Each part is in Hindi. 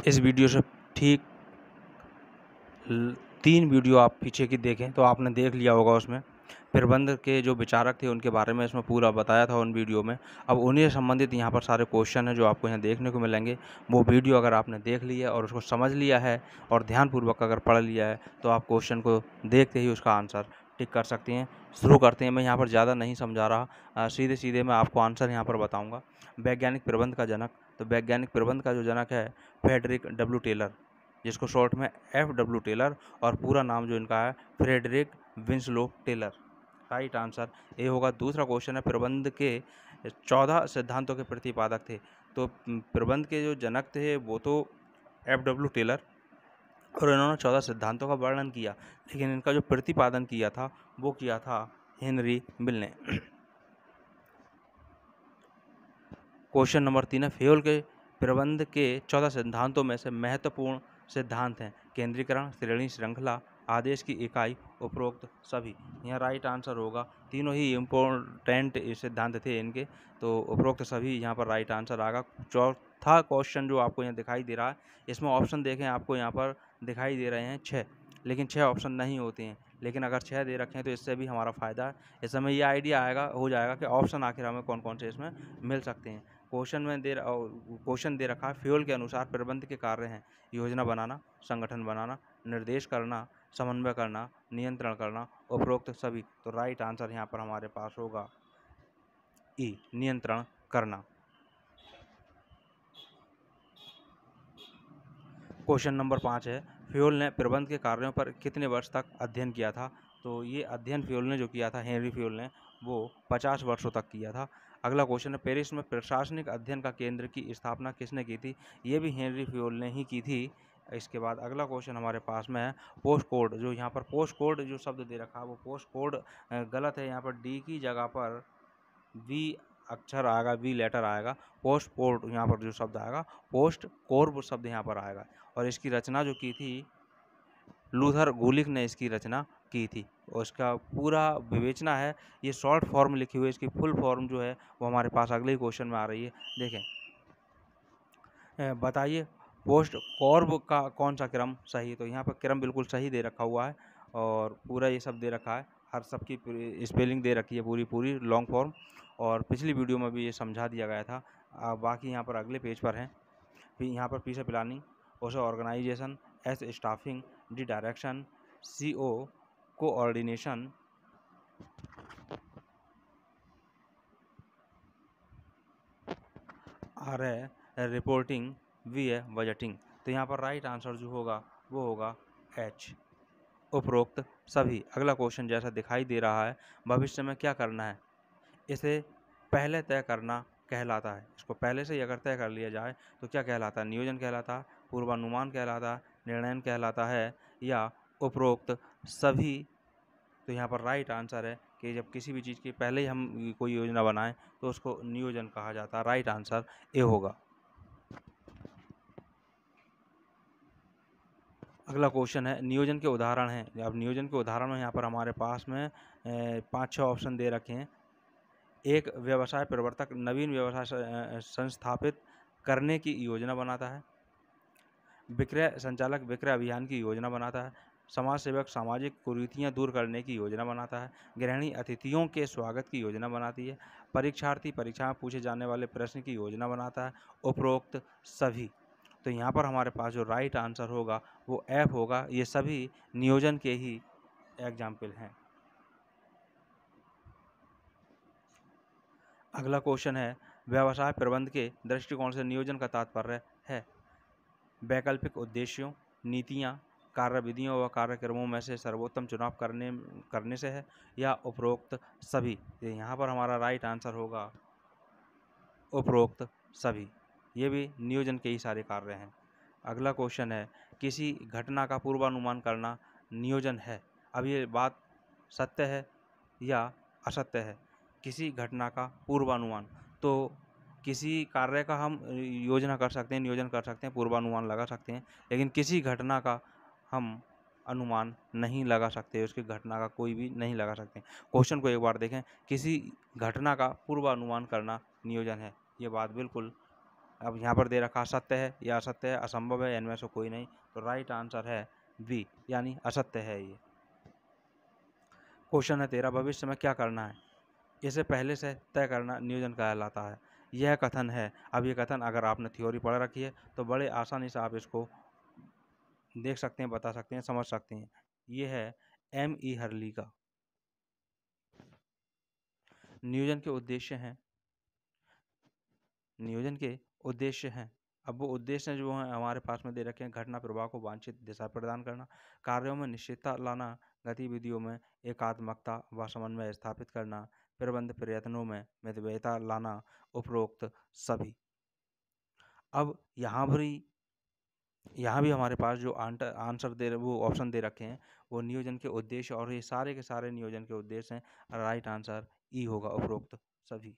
इस वीडियो से ठीक 3 वीडियो आप पीछे की देखें तो आपने देख लिया होगा। उसमें प्रबंध के जो विचारक थे उनके बारे में इसमें पूरा बताया था उन वीडियो में। अब उन्हीं से संबंधित यहाँ पर सारे क्वेश्चन हैं जो आपको यहाँ देखने को मिलेंगे। वो वीडियो अगर आपने देख लिया है और उसको समझ लिया है और ध्यानपूर्वक अगर पढ़ लिया है तो आप क्वेश्चन को देखते ही उसका आंसर टिक कर सकती हैं। शुरू करते हैं। मैं यहाँ पर ज़्यादा नहीं समझा रहा, सीधे सीधे मैं आपको आंसर यहाँ पर बताऊँगा। वैज्ञानिक प्रबंध का जनक, तो वैज्ञानिक प्रबंध का जो जनक है फ्रेडरिक डब्ल्यू टेलर, जिसको शॉर्ट में FW टेलर, और पूरा नाम जो इनका है Frederick Winslow Taylor. Right answer A होगा। दूसरा क्वेश्चन है, प्रबंध के 14 सिद्धांतों के प्रतिपादक थे। तो प्रबंध के जो जनक थे वो तो FW टेलर, और इन्होंने 14 सिद्धांतों का वर्णन किया, लेकिन इनका जो प्रतिपादन किया था वो किया था हेनरी मिल ने। क्वेश्चन नंबर 3 है, फ्यूल के प्रबंध के 14 सिद्धांतों में से महत्वपूर्ण सिद्धांत हैं केंद्रीकरण, श्रेणी, श्रृंखला, आदेश की इकाई, उपरोक्त सभी। यहाँ राइट आंसर होगा। तीनों ही इम्पोर्टेंट सिद्धांत थे इनके, तो उपरोक्त सभी यहाँ पर राइट आंसर आएगा। चौथा क्वेश्चन जो आपको यहाँ दिखाई दे रहा है, इसमें ऑप्शन देखें आपको यहाँ पर दिखाई दे रहे हैं 6, लेकिन 6 ऑप्शन नहीं होते हैं। लेकिन अगर 6 दे रखे हैं तो इससे भी हमारा फ़ायदा है। इस समय ये आइडिया हो जाएगा कि ऑप्शन आखिर हमें कौन कौन से इसमें मिल सकते हैं। क्वेश्चन दे रखा है, फ्यूल के अनुसार प्रबंध के कार्य हैं योजना बनाना, संगठन बनाना, निर्देश करना, समन्वय करना, नियंत्रण करना, उपरोक्त सभी। तो राइट आंसर यहाँ पर हमारे पास होगा ई, नियंत्रण करना। क्वेश्चन नंबर 5 है, फ्यूल ने प्रबंध के कार्यों पर कितने वर्ष तक अध्ययन किया था। तो ये अध्ययन फ्यूल ने जो किया था, हेनरी फ्यूल ने, वो 50 वर्षों तक किया था। अगला क्वेश्चन है, पेरिस में प्रशासनिक अध्ययन का केंद्र की स्थापना किसने की थी। ये भी हेनरी फ्यूल ने ही की थी। इसके बाद अगला क्वेश्चन हमारे पास में है, पोस्ट कोड। जो यहाँ पर पोस्ट कोड जो शब्द दे रखा है वो पोस्ट कोड गलत है। यहाँ पर डी की जगह पर वी अक्षर आएगा, वी लेटर आएगा। पोस्ट कोड यहाँ पर जो शब्द आएगा, पोस्ट कोर्ब शब्द यहाँ पर आएगा। और इसकी रचना जो की थी, लूथर गुलिक ने इसकी रचना की थी। और इसका पूरा विवेचना है, ये शॉर्ट फॉर्म लिखी हुई है, इसकी फुल फॉर्म जो है वो हमारे पास अगले ही क्वेश्चन में आ रही है। देखें, बताइए पोस्ट कॉर्ब का कौन सा क्रम सही है। तो यहाँ पर क्रम बिल्कुल सही दे रखा हुआ है और पूरा ये सब दे रखा है, हर सब की स्पेलिंग दे रखी है पूरी लॉन्ग फॉर्म, और पिछली वीडियो में भी ये समझा दिया गया था। बाकी यहाँ पर अगले पेज पर हैं। यहाँ पर पी से प्लानिंग, ओ से organisation, S staffing, D direction, CO coordination, R है रिपोर्टिंग, V है बजटिंग। तो यहाँ पर राइट आंसर जो होगा वो होगा H, उपरोक्त सभी। अगला क्वेश्चन जैसा दिखाई दे रहा है, भविष्य में क्या करना है, इसे पहले तय करना कहलाता है। इसको पहले से ही अगर तय कर लिया जाए तो क्या कहलाता है, नियोजन कहलाता है, पूर्वानुमान कहलाता है, निर्णय कहलाता है, या उपरोक्त सभी। तो यहाँ पर राइट आंसर है कि जब किसी भी चीज़ की पहले ही हम कोई योजना बनाएं तो उसको नियोजन कहा जाता है। राइट आंसर ए होगा। अगला क्वेश्चन है, नियोजन के उदाहरण हैं। अब नियोजन के उदाहरण यहाँ पर हमारे पास में 5-6 ऑप्शन दे रखे हैं। एक व्यवसाय प्रवर्तक नवीन व्यवसाय संस्थापित करने की योजना बनाता है। विक्रय संचालक विक्रय अभियान की योजना बनाता है। समाज सेवक सामाजिक कुरीतियाँ दूर करने की योजना बनाता है। गृहिणी अतिथियों के स्वागत की योजना बनाती है। परीक्षार्थी परीक्षा में पूछे जाने वाले प्रश्न की योजना बनाता है। उपरोक्त सभी। तो यहाँ पर हमारे पास जो राइट आंसर होगा वो F होगा। ये सभी नियोजन के ही एग्जाम्पल हैं। अगला क्वेश्चन है, व्यवसाय प्रबंध के दृष्टिकोण से नियोजन का तात्पर्य है वैकल्पिक उद्देश्यों, नीतियाँ, कार्यविधियों व कार्यक्रमों में से सर्वोत्तम चुनाव करने से है, या उपरोक्त सभी। यहाँ पर हमारा राइट आंसर होगा उपरोक्त सभी। ये भी नियोजन के ही सारे कार्य हैं। अगला क्वेश्चन है, किसी घटना का पूर्वानुमान करना नियोजन है। अब ये बात सत्य है या असत्य है। किसी घटना का पूर्वानुमान, तो किसी कार्य का हम योजना कर सकते हैं, नियोजन कर सकते हैं, पूर्वानुमान लगा सकते हैं, लेकिन किसी घटना का हम अनुमान नहीं लगा सकते, उसकी घटना का कोई भी नहीं लगा सकते। क्वेश्चन को एक बार देखें, किसी घटना का पूर्वानुमान करना नियोजन है। ये बात बिल्कुल अब यहाँ पर दे रखा सत्य है या असत्य है, असंभव है, इनमें से कोई नहीं। तो राइट आंसर है बी, यानी असत्य है ये। क्वेश्चन है 13, भविष्य में क्या करना है, इसे पहले से तय करना नियोजन कहलाता है। यह कथन है, अब ये कथन अगर आपने थ्योरी पढ़ रखी है तो बड़े आसानी से आप इसको देख सकते हैं, बता सकते हैं, समझ सकते हैं। ये है M.E. हर्ली का। नियोजन के उद्देश्य हैं, नियोजन के उद्देश्य हैं। अब वो उद्देश्य जो हैं हमारे पास में दे रखे हैं, घटना प्रवाह को वांछित दिशा प्रदान करना, कार्यों में निश्चितता लाना, गतिविधियों में एकात्मकता व समन्वय स्थापित करना, प्रबंध प्रयत्नों में मितव्ययिता लाना, उपरोक्त सभी। अब यहाँ भी हमारे पास जो आंसर दे वो ऑप्शन दे रखे हैं वो नियोजन के उद्देश्य, और ये सारे के सारे नियोजन के उद्देश्य हैं। राइट आंसर ई होगा, उपरोक्त सभी।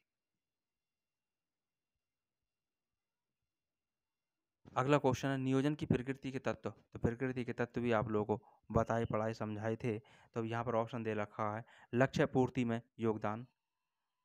अगला क्वेश्चन है नियोजन की प्रकृति के तत्व। तो प्रकृति के तत्व भी आप लोगों को बताए पढ़ाए समझाए थे। तो यहाँ पर ऑप्शन दे रखा है, लक्ष्य पूर्ति में योगदान,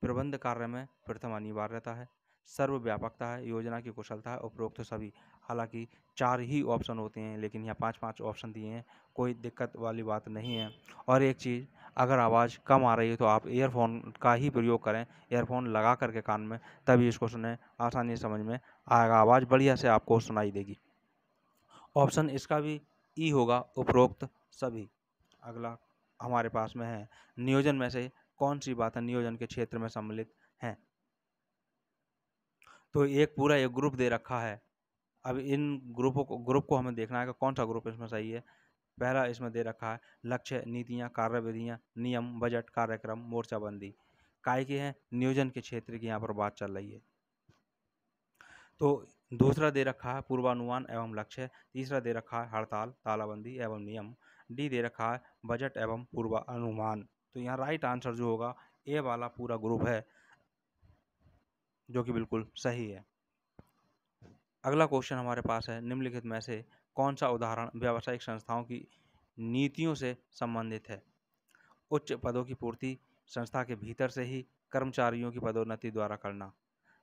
प्रबंध कार्य में प्रथम अनिवार्यता है, सर्वव्यापकता है, योजना की कुशलता है, उपरोक्त सभी। हालांकि 4 ही ऑप्शन होते हैं, लेकिन यहाँ 5-5 ऑप्शन दिए हैं, कोई दिक्कत वाली बात नहीं है। और एक चीज़, अगर आवाज़ कम आ रही है तो आप ईयरफोन का ही प्रयोग करें, ईयरफोन लगा करके कान में, तभी इसको सुने, आसानी से समझ में आएगा, आवाज़ बढ़िया से आपको सुनाई देगी। ऑप्शन इसका भी ई होगा, उपरोक्त सभी। अगला हमारे पास में है, नियोजन में से कौन सी बातें नियोजन के क्षेत्र में सम्मिलित हैं। तो एक पूरा एक ग्रुप दे रखा है। अब इन ग्रुप को हमें देखना है कि कौन सा ग्रुप इसमें सही है। पहला इसमें दे रखा है, लक्ष्य, नीतियाँ, कार्यविधियाँ, नियम, बजट, कार्यक्रम, मोर्चाबंदी। काय के हैं, नियोजन के क्षेत्र की यहाँ पर बात चल रही है। तो दूसरा दे रखा है, पूर्वानुमान एवं लक्ष्य। तीसरा दे रखा है, हड़ताल, तालाबंदी एवं नियम। डी दे रखा है, बजट एवं पूर्वानुमान। तो यहाँ राइट आंसर जो होगा, ए वाला पूरा ग्रुप है, जो कि बिल्कुल सही है। अगला क्वेश्चन हमारे पास है, निम्नलिखित में से कौन सा उदाहरण व्यावसायिक संस्थाओं की नीतियों से संबंधित है। उच्च पदों की पूर्ति संस्था के भीतर से ही कर्मचारियों की पदोन्नति द्वारा करना।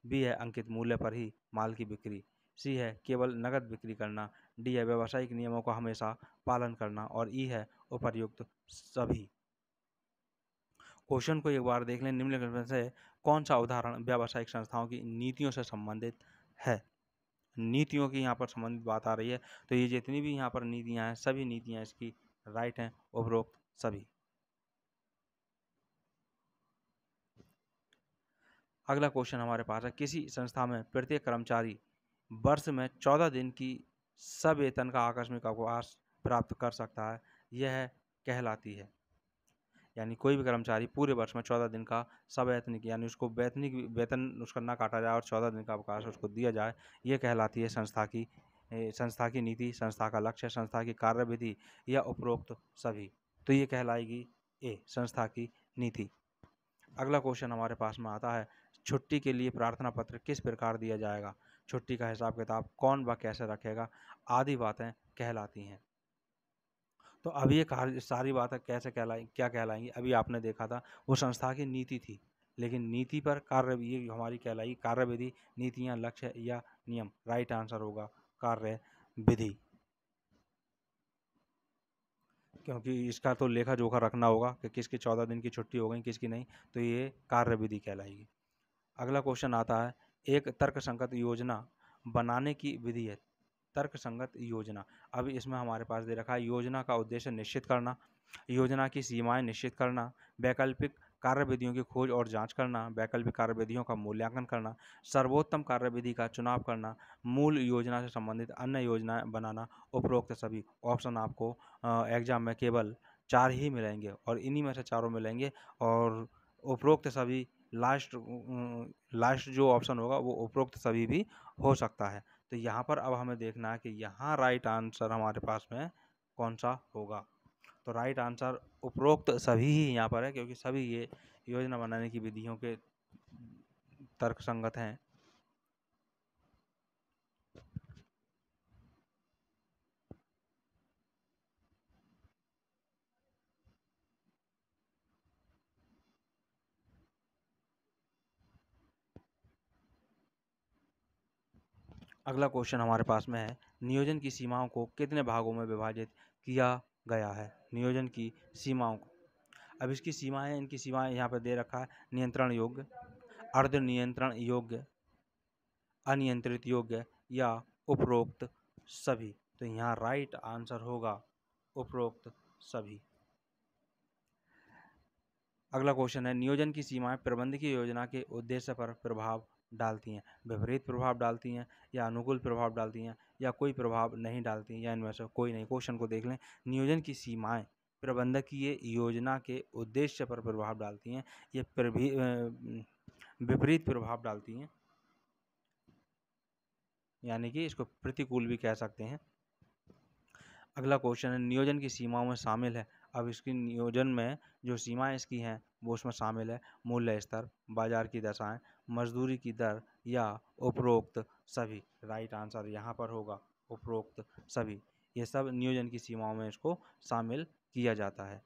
बी है, अंकित मूल्य पर ही माल की बिक्री। सी है, केवल नकद बिक्री करना। डी है, व्यावसायिक नियमों का हमेशा पालन करना। और ई है, उपर्युक्त सभी। क्वेश्चन को एक बार देख लें, निम्नलिखित में से कौन सा उदाहरण व्यावसायिक संस्थाओं की नीतियों से संबंधित है। नीतियों की यहाँ पर संबंधित बात आ रही है, तो ये जितनी भी यहाँ पर नीतियाँ हैं, सभी नीतियाँ इसकी राइट हैं, उपरोक्त सभी। अगला क्वेश्चन हमारे पास है, किसी संस्था में प्रत्येक कर्मचारी वर्ष में 14 दिन की सवेतन का आकस्मिक अवकाश प्राप्त कर सकता है, यह कहलाती है। यानी कोई भी कर्मचारी पूरे वर्ष में 14 दिन का सवैतनिक, यानी उसको वेतन उसका ना काटा जाए और 14 दिन का अवकाश उसको दिया जाए, ये कहलाती है संस्था की नीति, संस्था का लक्ष्य, संस्था की कार्यविधि, या उपरोक्त सभी। तो ये कहलाएगी ए, संस्था की नीति। अगला क्वेश्चन हमारे पास में आता है, छुट्टी के लिए प्रार्थना पत्र किस प्रकार दिया जाएगा, छुट्टी का हिसाब किताब कौन व कैसे रखेगा, आदि बातें कहलाती हैं। तो अब ये सारी बातें कैसे क्या कहलाएंगी, अभी आपने देखा था वो संस्था की नीति थी, लेकिन नीति पर कार्य, ये हमारी कहलाई कार्यविधि, नीतियाँ, लक्ष्य या नियम। राइट आंसर होगा कार्य विधि, क्योंकि इसका तो लेखा जोखा रखना होगा कि किसकी 14 दिन की छुट्टी हो गई, किसकी नहीं, तो ये कार्य विधि कहलाएगी। अगला क्वेश्चन आता है, एक तर्कसंगत योजना बनाने की विधि है। तर्कसंगत योजना, अब इसमें हमारे पास दे रखा है, योजना का उद्देश्य निश्चित करना, योजना की सीमाएं निश्चित करना, वैकल्पिक कार्यविधियों की खोज और जांच करना, वैकल्पिक कार्यविधियों का मूल्यांकन करना, सर्वोत्तम कार्यविधि का चुनाव करना, मूल योजना से संबंधित अन्य योजनाएं बनाना, उपरोक्त सभी। ऑप्शन आपको एग्जाम में केवल 4 ही मिलेंगे और इन्हीं में से चारों मिलेंगे, और उपरोक्त सभी लास्ट जो ऑप्शन होगा वो उपरोक्त सभी भी हो सकता है। तो यहाँ पर अब हमें देखना है कि यहाँ राइट आंसर हमारे पास में कौन सा होगा। तो राइट आंसर उपरोक्त सभी ही यहाँ पर है, क्योंकि सभी ये योजना बनाने की विधियों के तर्कसंगत हैं। अगला क्वेश्चन हमारे पास में है, नियोजन की सीमाओं को कितने भागों में विभाजित किया गया है? नियोजन की सीमाओं को, अब इसकी सीमाएं, इनकी सीमाएं यहाँ पर दे रखा है, नियंत्रण योग्य, अर्ध नियंत्रण योग्य, अनियंत्रित योग्य या उपरोक्त सभी। तो यहाँ राइट आंसर होगा उपरोक्त सभी। अगला क्वेश्चन है, नियोजन की सीमाएं प्रबंधकीय योजना के उद्देश्य पर प्रभाव डालती हैं, विपरीत प्रभाव डालती हैं या अनुकूल प्रभाव डालती हैं या कोई प्रभाव नहीं डालती या इनमें से कोई नहीं। क्वेश्चन को देख लें, नियोजन की सीमाएं प्रबंधकीय योजना के उद्देश्य पर प्रभाव डालती हैं, ये विपरीत प्रभाव डालती हैं, यानी कि इसको प्रतिकूल भी कह सकते हैं। अगला क्वेश्चन है, नियोजन की सीमाओं में शामिल है, अब इसकी नियोजन में जो सीमाएं इसकी हैं वो उसमें शामिल है, मूल्य स्तर, बाजार की दशाएं, मजदूरी की दर या उपरोक्त सभी। राइट आंसर यहाँ पर होगा उपरोक्त सभी। ये सब नियोजन की सीमाओं में इसको शामिल किया जाता है।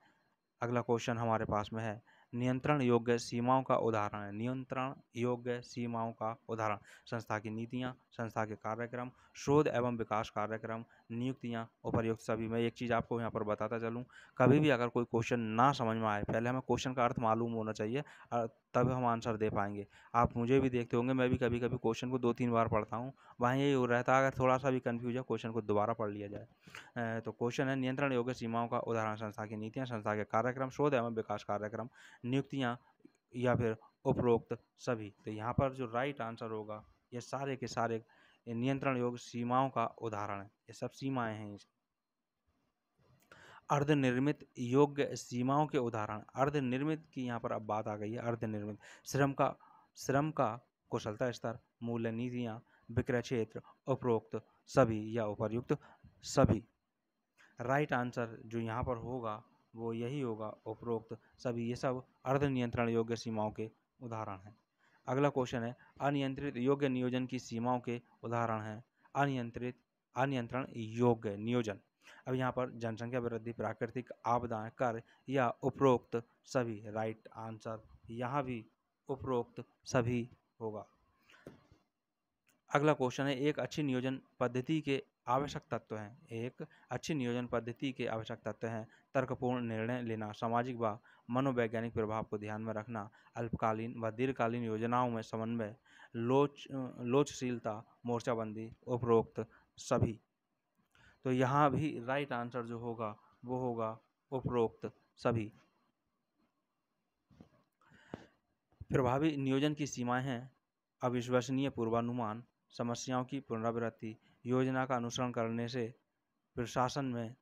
अगला क्वेश्चन हमारे पास में है, नियंत्रण योग्य सीमाओं का उदाहरण है। नियंत्रण योग्य सीमाओं का उदाहरण, संस्था की नीतियां, संस्था के कार्यक्रम, शोध एवं विकास कार्यक्रम, नियुक्तियां, उपर्युक्त सभी। मैं एक चीज़ आपको यहाँ पर बताता चलूँ, कभी भी अगर कोई क्वेश्चन ना समझ में आए, पहले हमें क्वेश्चन का अर्थ मालूम होना चाहिए, तब हम आंसर दे पाएंगे। आप मुझे भी देखते होंगे, मैं भी कभी कभी क्वेश्चन को 2-3 बार पढ़ता हूँ, वहाँ यही हो रहता है, अगर थोड़ा सा भी कन्फ्यूज है क्वेश्चन को दोबारा पढ़ लिया जाए। तो क्वेश्चन है, नियंत्रण योग्य सीमाओं का उदाहरण, संस्था की नीतियां, संस्था के कार्यक्रम, शोध एवं विकास कार्यक्रम, नियुक्तियां या फिर उपरोक्त सभी। तो यहाँ पर जो राइट आंसर होगा, ये सारे के सारे नियंत्रण योग्य सीमाओं का उदाहरण है, ये सब सीमाएं हैं। अर्धनिर्मित योग्य सीमाओं के उदाहरण, अर्धनिर्मित की यहाँ पर अब बात आ गई है। अर्धनिर्मित, श्रम का कुशलता स्तर, मूल्य नीतियां, विक्रय क्षेत्र, उपरोक्त सभी या उपर्युक्त सभी। राइट आंसर जो यहाँ पर होगा वो यही होगा, उपरोक्त सभी। ये सब अर्ध नियंत्रण योग्य सीमाओं के उदाहरण हैं। अगला क्वेश्चन है, अनियंत्रित योग्य नियोजन की सीमाओं के उदाहरण हैं। अनियंत्रण योग्य नियोजन, अब यहाँ पर जनसंख्या वृद्धि, प्राकृतिक आपदाएं, कर या उपरोक्त सभी। राइट आंसर यहाँ भी उपरोक्त सभी होगा। अगला क्वेश्चन है, एक अच्छी नियोजन पद्धति के आवश्यक तत्व हैं। एक अच्छी नियोजन पद्धति के आवश्यक तत्व हैं, तर्कपूर्ण निर्णय लेना, सामाजिक व मनोवैज्ञानिक प्रभाव को ध्यान में रखना, अल्पकालीन व दीर्घकालीन योजनाओं में समन्वय, लोचशीलता, मोर्चाबंदी, उपरोक्त सभी। तो यहाँ भी राइट आंसर जो होगा वो होगा उपरोक्त सभी। प्रभावी नियोजन की सीमाएं हैं, अविश्वसनीय पूर्वानुमान, समस्याओं की पुनरावृत्ति, योजना का अनुसरण करने से प्रशासन में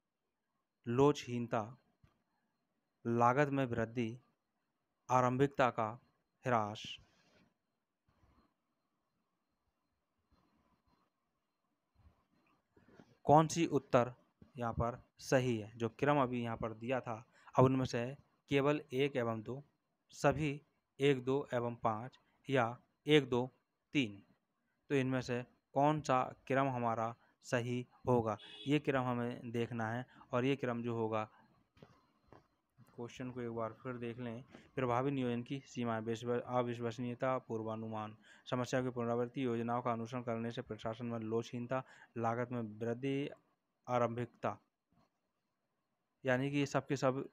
लोचहीनता, लागत में वृद्धि, आरंभिकता का ह्रास। कौन सी उत्तर यहाँ पर सही है? जो क्रम अभी यहाँ पर दिया था, अब उनमें से केवल 1 एवं 2, सभी 1, 2 एवं 5 या 1, 2, 3। तो इनमें से कौन सा क्रम हमारा सही होगा, ये क्रम हमें देखना है। और ये क्रम जो होगा, क्वेश्चन को एक बार फिर देख लें, प्रभावी नियोजन की सीमाएं, अविश्वसनीयता, पूर्वानुमान, समस्या की पुनरावृत्ति, योजनाओं का अनुसरण करने से प्रशासन में लोचहीनता, लागत में वृद्धि, आरंभिकता, यानी कि ये सब के सब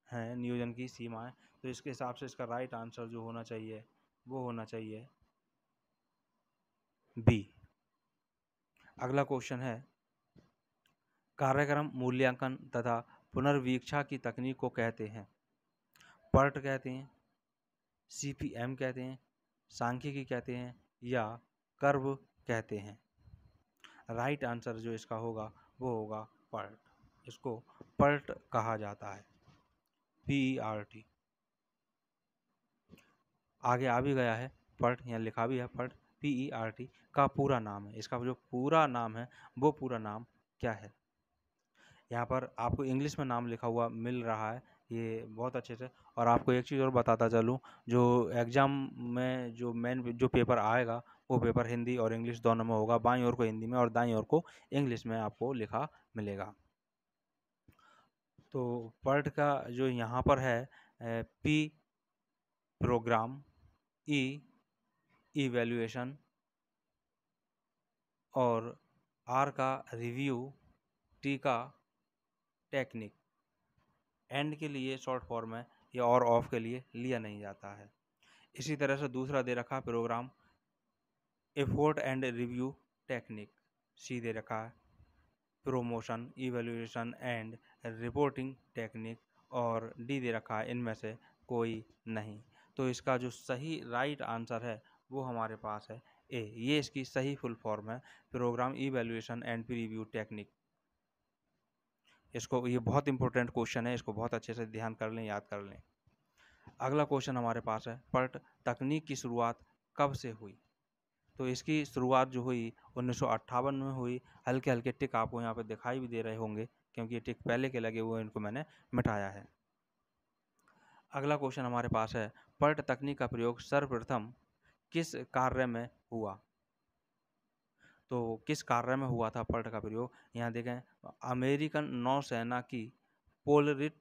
हैं नियोजन की सीमाएं। तो इसके हिसाब से इसका राइट आंसर जो होना चाहिए वो होना चाहिए बी। अगला क्वेश्चन है, कार्यक्रम मूल्यांकन तथा पुनर्वीक्षा की तकनीक को कहते हैं? पर्ट कहते हैं, CPM कहते हैं, सांख्यिकी कहते हैं या कर्व कहते हैं? राइट आंसर जो इसका होगा वो होगा पर्ट, इसको पर्ट कहा जाता है, PERT। आगे आ भी गया है पर्ट, यहाँ लिखा भी है पर्ट, PERT का पूरा नाम है। इसका जो पूरा नाम है वो पूरा नाम क्या है? यहाँ पर आपको इंग्लिश में नाम लिखा हुआ मिल रहा है, ये बहुत अच्छे से। और आपको एक चीज़ और बताता चलूँ, जो एग्ज़ाम में जो मेन जो पेपर आएगा वो पेपर हिंदी और इंग्लिश दोनों में होगा। बाईं ओर को हिंदी में और दाईं ओर को इंग्लिश में आपको लिखा मिलेगा। तो पर्ट का जो यहाँ पर है, P प्रोग्राम, E इवैल्यूएशन, और आर का रिव्यू, टी का टेक्निक, एंड के लिए शॉर्ट फॉर्म है, या और ऑफ के लिए लिया नहीं जाता है। इसी तरह से दूसरा दे रखा program effort and review technique, C दे रखा है promotion, evaluation and reporting technique, और डी दे रखा है इनमें से कोई नहीं। तो इसका जो सही राइट आंसर है वो हमारे पास है ए। ये इसकी सही फुल फॉर्म है, program evaluation and review technique. इसको, ये बहुत इंपॉर्टेंट क्वेश्चन है, इसको बहुत अच्छे से ध्यान कर लें, याद कर लें। अगला क्वेश्चन हमारे पास है, पर्ट तकनीक की शुरुआत कब से हुई? तो इसकी शुरुआत जो हुई 1958 में हुई। हल्के हल्के टिक आपको यहाँ पे दिखाई भी दे रहे होंगे, क्योंकि ये टिक पहले के लगे हुए, इनको मैंने मिटाया है। अगला क्वेश्चन हमारे पास है, पर्ट तकनीक का प्रयोग सर्वप्रथम किस कार्य में हुआ? तो किस कार्य में हुआ था पर्ट का प्रयोग? यहाँ देखें, अमेरिकन नौसेना की पोलरिट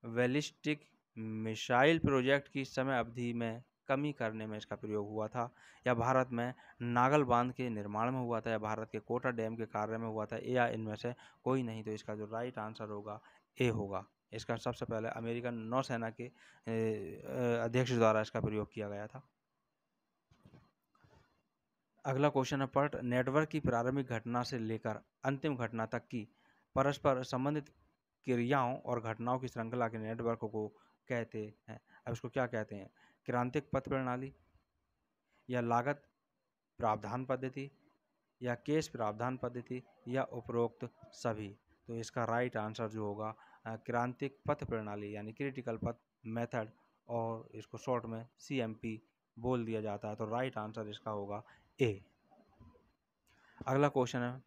बैलिस्टिक मिसाइल प्रोजेक्ट की समय अवधि में कमी करने में इसका प्रयोग हुआ था, या भारत में नागल बांध के निर्माण में हुआ था, या भारत के कोटा डैम के कार्य में हुआ था, या इनमें से कोई नहीं। तो इसका जो राइट आंसर होगा ए होगा। इसका सबसे पहले अमेरिकन नौसेना के अध्यक्ष द्वारा इसका प्रयोग किया गया था। अगला क्वेश्चन है, पर्ट नेटवर्क की प्रारंभिक घटना से लेकर अंतिम घटना तक की परस्पर संबंधित क्रियाओं और घटनाओं की श्रृंखला के नेटवर्क को कहते हैं। अब इसको क्या कहते हैं? क्रांतिक पथ प्रणाली, या लागत प्रावधान पद्धति, या केस प्रावधान पद्धति, या उपरोक्त सभी? तो इसका राइट आंसर जो होगा क्रांतिक पथ प्रणाली, यानी क्रिटिकल पथ मेथड, और इसको शॉर्ट में CMP बोल दिया जाता है। तो राइट आंसर इसका होगा ए। अगला क्वेश्चन है,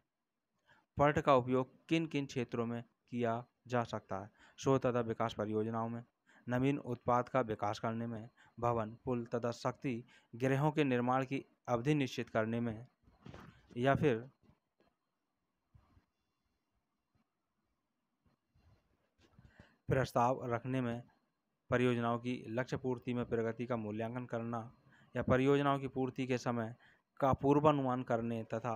पर्ट का उपयोग किन किन क्षेत्रों में किया जा सकता है? शोध तथा विकास परियोजनाओं में, नवीन उत्पाद का विकास करने में, भवन, पुल तथा शक्ति गृहों के निर्माण की अवधि निश्चित करने में, या फिर प्रस्ताव रखने में, परियोजनाओं की लक्ष्य पूर्ति में प्रगति का मूल्यांकन करना, या परियोजनाओं की पूर्ति के समय का पूर्वानुमान करने तथा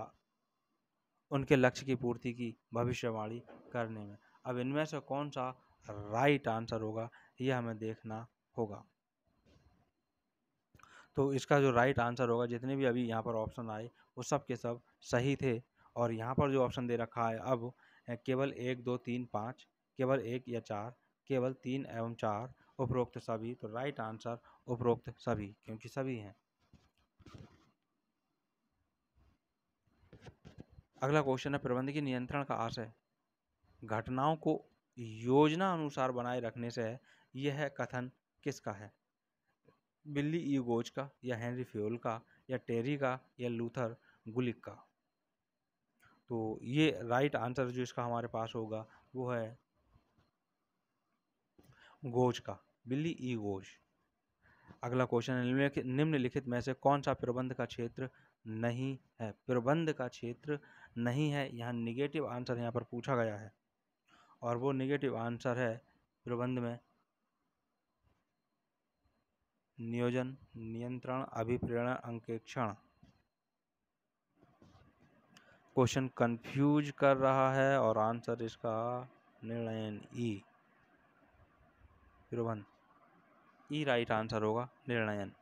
उनके लक्ष्य की पूर्ति की भविष्यवाणी करने में। अब इनमें से कौन सा राइट आंसर होगा, यह हमें देखना होगा। तो इसका जो राइट आंसर होगा, जितने भी अभी यहाँ पर ऑप्शन आए वो सब के सब सही थे। और यहाँ पर जो ऑप्शन दे रखा है अब, केवल 1, 2, 3, 5, केवल 1 या 4, केवल 3 एवं 4, उपरोक्त सभी। तो राइट आंसर उपरोक्त सभी, क्योंकि सभी हैं। अगला क्वेश्चन है, प्रबंधकीय नियंत्रण का आशय घटनाओं को योजना अनुसार बनाए रखने से है। यह कथन किसका है? बिल्ली ई गोज का, या हेनरी फ्योल का, या टेरी का, या लूथर गुलिक का? तो ये राइट आंसर जो इसका हमारे पास होगा वो है गोज का, बिल्ली ई गोज। अगला क्वेश्चन है, निम्नलिखित में से कौन सा प्रबंध का क्षेत्र नहीं है? प्रबंध का क्षेत्र नहीं है, यहाँ निगेटिव आंसर यहाँ पर पूछा गया है, और वो निगेटिव आंसर है प्रबंध में नियोजन, नियंत्रण, अभिप्रेरण, अंकेक्षण। क्वेश्चन कंफ्यूज कर रहा है, और आंसर इसका निर्णयन ई, प्रबंध ई राइट आंसर होगा, निर्णयन।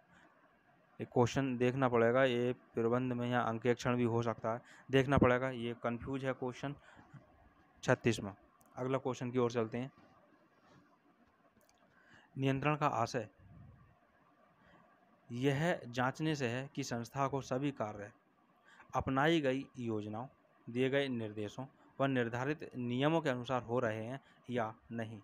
एक क्वेश्चन देखना पड़ेगा, ये प्रबंध में यहाँ अंकेक्षण भी हो सकता है, देखना पड़ेगा, ये कंफ्यूज है क्वेश्चन। 36वां। अगला क्वेश्चन की ओर चलते हैं। नियंत्रण का आशय यह जांचने से है कि संस्था को सभी कार्य अपनाई गई योजनाओं, दिए गए निर्देशों व निर्धारित नियमों के अनुसार हो रहे हैं या नहीं।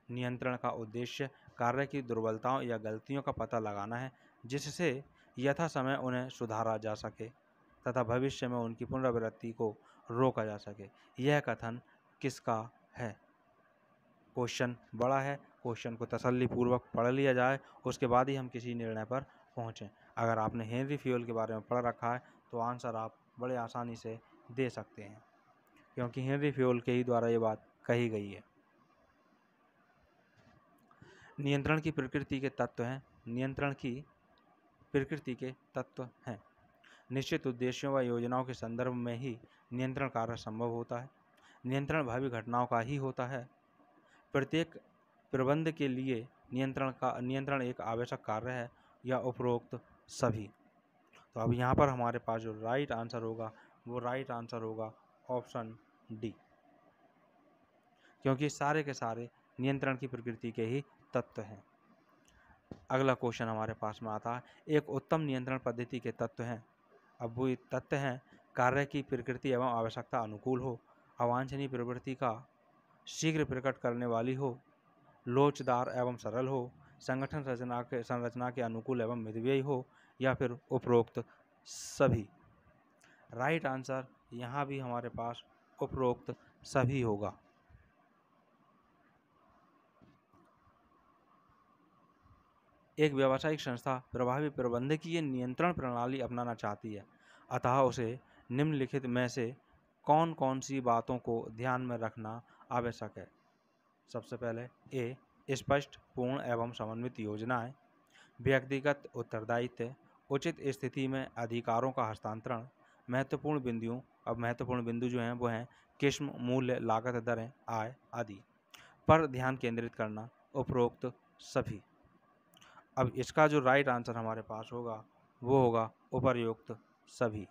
नियंत्रण का उद्देश्य कार्य की दुर्बलताओं या गलतियों का पता लगाना है, जिससे यथासमय उन्हें सुधारा जा सके तथा भविष्य में उनकी पुनरावृत्ति को रोका जा सके। यह कथन किसका है? क्वेश्चन बड़ा है, क्वेश्चन को तसल्लीपूर्वक पढ़ लिया जाए, उसके बाद ही हम किसी निर्णय पर पहुँचें। अगर आपने हेनरी फ्योल के बारे में पढ़ रखा है तो आंसर आप बड़े आसानी से दे सकते हैं, क्योंकि हेनरी फ्योल के ही द्वारा ये बात कही गई है। नियंत्रण की प्रकृति के तत्व हैं। नियंत्रण की प्रकृति के तत्व हैं। निश्चित उद्देश्यों व योजनाओं के संदर्भ में ही नियंत्रण कार्य संभव होता है। नियंत्रण भावी घटनाओं का ही होता है। प्रत्येक प्रबंध के लिए नियंत्रण एक आवश्यक कार्य है या उपरोक्त सभी। तो अब यहाँ पर हमारे पास जो राइट आंसर होगा वो राइट आंसर होगा ऑप्शन डी, क्योंकि सारे के सारे नियंत्रण की प्रकृति के ही तत्व हैं। अगला क्वेश्चन हमारे पास में आता है, एक उत्तम नियंत्रण पद्धति के तत्व हैं। अब वो तत्व हैं, कार्य की प्रकृति एवं आवश्यकता अनुकूल हो, अवांछनीय प्रवृत्ति का शीघ्र प्रकट करने वाली हो, लोचदार एवं सरल हो, संगठन संरचना के अनुकूल एवं मितव्ययी हो, या फिर उपरोक्त सभी। राइट आंसर यहाँ भी हमारे पास उपरोक्त सभी होगा। एक व्यावसायिक संस्था प्रभावी प्रबंधकीय नियंत्रण प्रणाली अपनाना चाहती है, अतः उसे निम्नलिखित में से कौन कौन सी बातों को ध्यान में रखना आवश्यक है। सबसे पहले ए, स्पष्ट, पूर्ण एवं समन्वित योजनाएं, व्यक्तिगत उत्तरदायित्व, उचित स्थिति में अधिकारों का हस्तांतरण, महत्वपूर्ण बिंदुओं, अब महत्वपूर्ण बिंदु जो हैं वो हैं किस्म, मूल्य, लागत, दरें, आय आदि पर ध्यान केंद्रित करना, उपरोक्त सभी। अब इसका जो राइट आंसर हमारे पास होगा वो होगा उपर्युक्त सभी।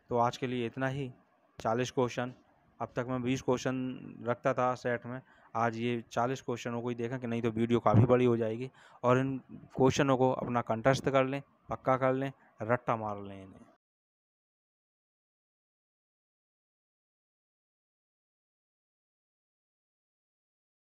तो आज के लिए इतना ही। 40 क्वेश्चन, अब तक मैं 20 क्वेश्चन रखता था सेट में, आज ये 40 क्वेश्चनों को ही देखा कि नहीं तो वीडियो काफ़ी बड़ी हो जाएगी। और इन क्वेश्चनों को अपना कंठस्थ कर लें, पक्का कर लें, रट्टा मार लें इन्हें।